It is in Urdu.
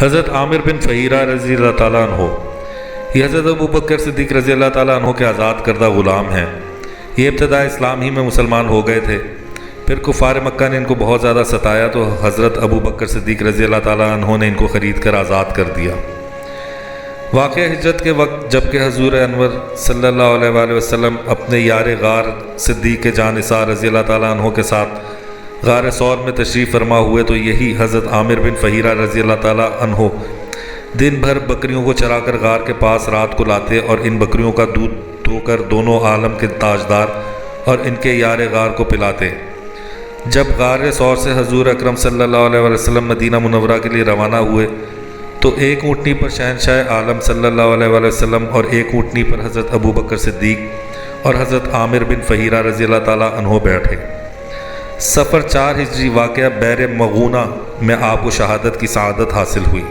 حضرت عامر بن فہیرہ رضی اللہ تعالیٰ عنہ، یہ حضرت ابو بکر صدیق رضی اللہ تعالیٰ عنہ کے آزاد کردہ غلام ہیں۔ یہ ابتداء اسلام ہی میں مسلمان ہو گئے تھے، پھر کفار مکہ نے ان کو بہت زیادہ ستایا تو حضرت ابو بکر صدیق رضی اللہ تعالیٰ عنہ نے ان کو خرید کر آزاد کر دیا۔ واقعہ ہجرت کے وقت جب کہ حضور انور صلی اللہ علیہ وآلہ وسلم اپنے یار غار صدیق جان نثار رضی اللہ تعالیٰ عنہ کے ساتھ غار ثور میں تشریف فرما ہوئے تو یہی حضرت عامر بن فہیرہ رضی اللہ تعالیٰ عنہ دن بھر بکریوں کو چرا کر غار کے پاس رات کو لاتے اور ان بکریوں کا دودھ دھو کر دونوں عالم کے تاجدار اور ان کے یار غار کو پلاتے۔ جب غار ثور سے حضور اکرم صلی اللہ علیہ وسلم مدینہ منورہ کے لیے روانہ ہوئے تو ایک اونٹنی پر شہنشاہ عالم صلی اللہ علیہ وسلم اور ایک اونٹنی پر حضرت ابو بکر صدیق اور حضرت عامر بن فہیرہ رضی اللہ تعالیٰ عنہ بیٹھے۔ صفر 4 ہجری واقعہ بیر مغونہ میں آپ کو شہادت کی سعادت حاصل ہوئی۔